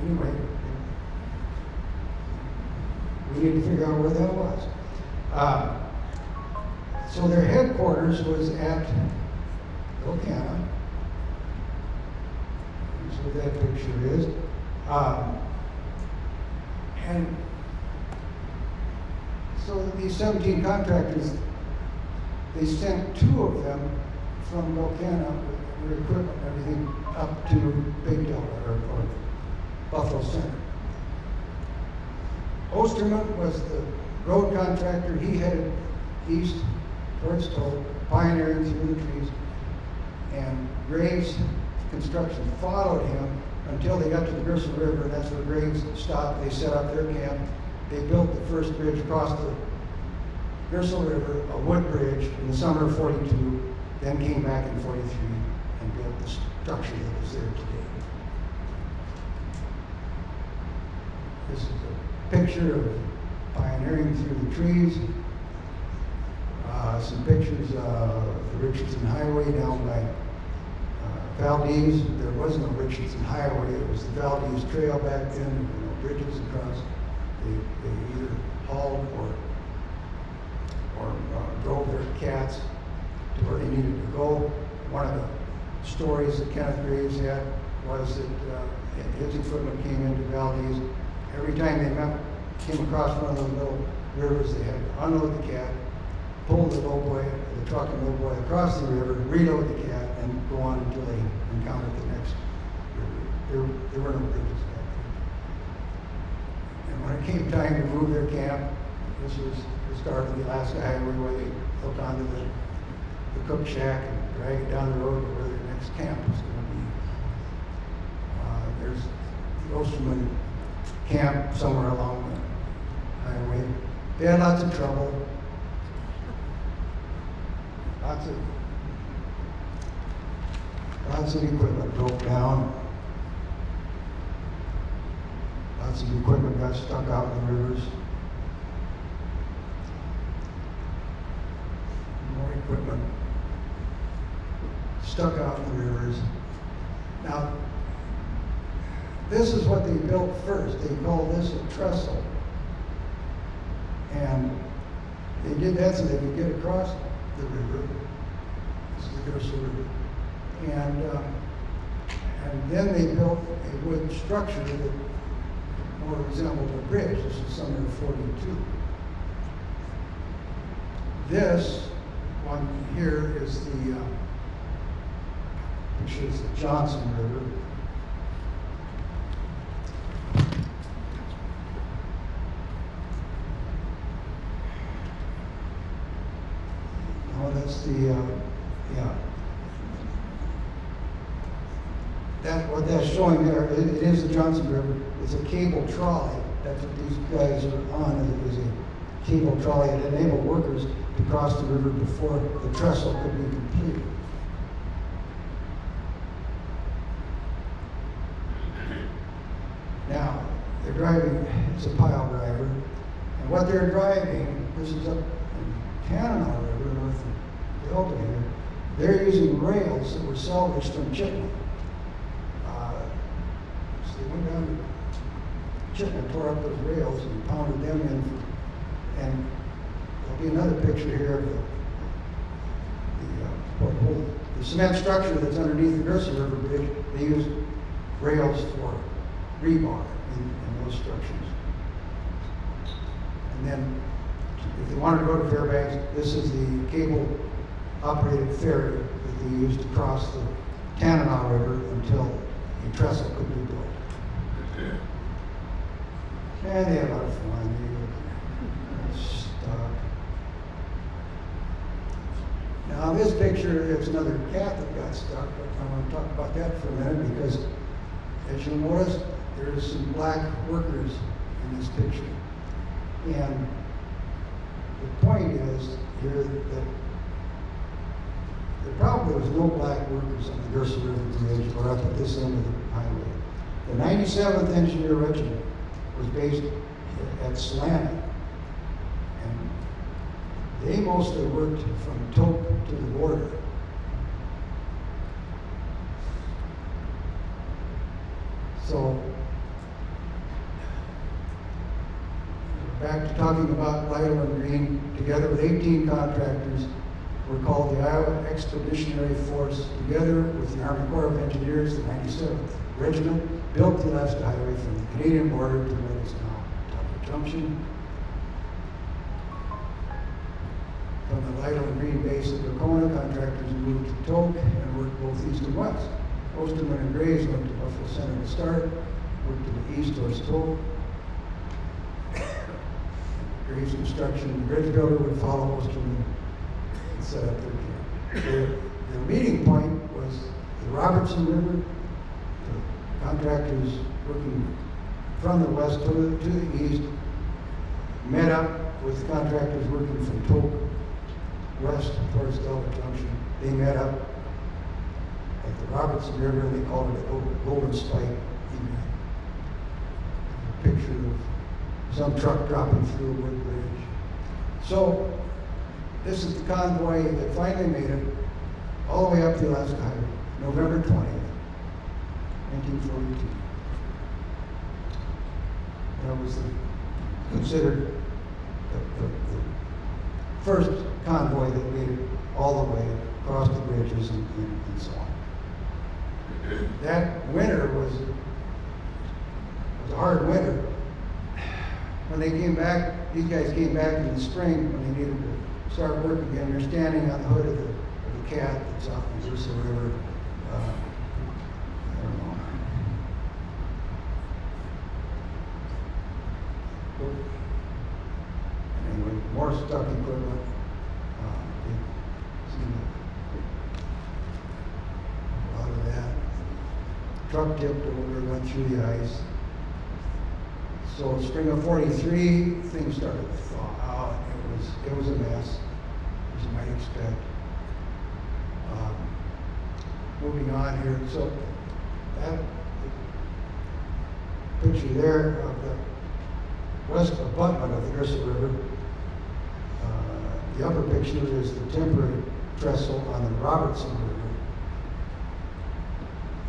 anyway, we need to figure out where that was. So their headquarters was at Ocana. That's what that picture is. And so these 17 contractors, they sent 2 of them from Ocana with their equipment and everything up to Big Delta or Buffalo Center. Osterman was the road contractor. He headed east towards Toll, pioneering through the trees. And Graves Construction followed him until they got to the Gristle River, and that's where Graves stopped. They set up their camp. They built the first bridge across the Gristle River, a wood bridge, in the summer of '42, then came back in '43 and built the structure that is there today. This is a picture of pioneering through the trees. Some pictures of the Richardson Highway down by Valdez. There was no Richardson Highway. It was the Valdez Trail back then. There were no bridges across. They either hauled or drove their cats to where they needed to go. One of the stories that Kenneth Graves had was that his equipment came into Valdez. Every time they came across one of those little rivers, they had to unload the cat, pull the lowboy, the truck and lowboy across the river, reload the cat, and go on until they encountered the next river. There were no bridges back then. And when it came time to move their camp, this was the start of the Alaska Highway, where they hooked onto the cook shack and drag it down the road to where their next camp was going to be. There's the Osterman camp somewhere along the highway. They had lots of trouble. Lots of equipment broke down. Lots of equipment got stuck out in the rivers. More equipment stuck out in the rivers. Now, this is what they built first. They called this a trestle. And they did that so they could get across the river. This is the Gristle River. And then they built a wood structure that more resembled a bridge. This is summer of '42. This one here is the picture is the Johnson River. Oh, that's the yeah. What that's showing there, it is the Johnson River. It's a cable trolley. That's what these guys are on. It is a cable trolley. It enabled workers to cross the river before the trestle could be completed. Now, they're driving, it's a pile driver, and what they're driving, this is up in Tanana River, north of Delta here, they're using rails that were salvaged from Chittenden. So they went down to Chittenden, tore up those rails and pounded them in, and there'll be another picture here of the cement structure that's underneath the Gristle River Bridge. They used rails for rebar in those structures. And then, if they wanted to go to Fairbanks, this is the cable-operated ferry that they used to cross the Tanana River until a trestle could be built. And they had a lot of fun. They got stuck. Now, this picture, it's another cat that got stuck, but I want to talk about that for a minute because, as you'll notice, there's some black workers in this picture. And the point is here that there probably was no black workers on the Gristle River Bridge or up at this end of the highway. The 97th Engineer Regiment was based at Salina. And they mostly worked from Tok to the border. So back to talking about Lytle and Green, together with 18 contractors, were called the Iowa Expeditionary Force, together with the Army Corps of Engineers, the 97th Regiment, built the Alaska Highway from the Canadian border to what is now Delta Junction. From the Lytle and Green base at Lacona, contractors moved to Tok and worked both east and west. Osterman and Graves went to Buffalo Center to start, worked to the east towards Tok. Graves construction, the bridge builder would follow Osterman and set up their camp. Their meeting point was the Robertson River. The contractors working from the west to the east met up with the contractors working from Tok west towards Delta Junction. They met up at the Robertson River and they called it a Golden Spike event. A picture of some truck dropping through a wood bridge. So this is the convoy that finally made it all the way up the Alaska Highway, November 20th, 1942. That was considered the first convoy that made it all the way across the bridges and so on. That winter was a hard winter. When they came back, these guys came back in the spring when they needed to start work again. They're standing on the hood of the cat that's off the Ursa River. I don't know. Anyway, more stuck equipment. A lot of that. Truck tipped over, went through the ice. So spring of '43, things started to thaw out. It was a mess, as you might expect. Moving on here, so that picture there of the west abutment of the Ursa River. The upper picture is the temporary trestle on the Robertson River,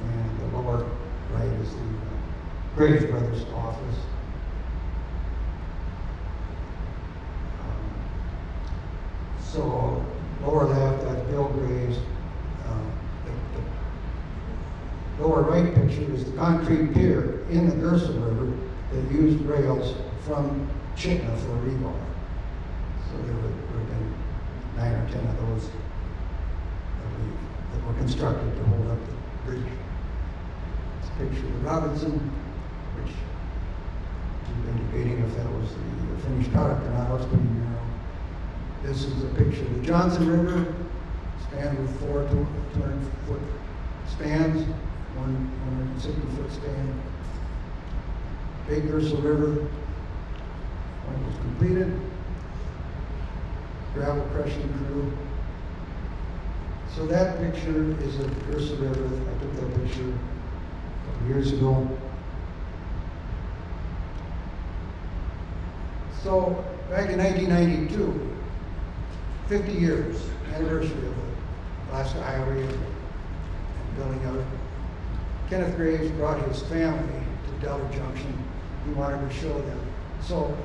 and the lower right is the Graves Brothers office. So lower left, that's Bill Graves. The lower right picture is the concrete pier in the Ursa River that used rails from Chittenden for rebar. So there would have been 9 or 10 of those that were constructed to hold up the bridge. It's a picture of the Robinson, which we've been debating if that was the finished product or not. It was pretty narrow. This is a picture of the Johnson River, spanned with 4 200-foot spans, 160-foot span. Big Ursa River, when it was completed. Gravel crushing crew. So that picture is of the Ursa River. I took that picture a couple years ago. So back in 1992, 50 years, anniversary of the Alaska Highway and building of it. Kenneth Graves brought his family to Delta Junction. He wanted to show them. So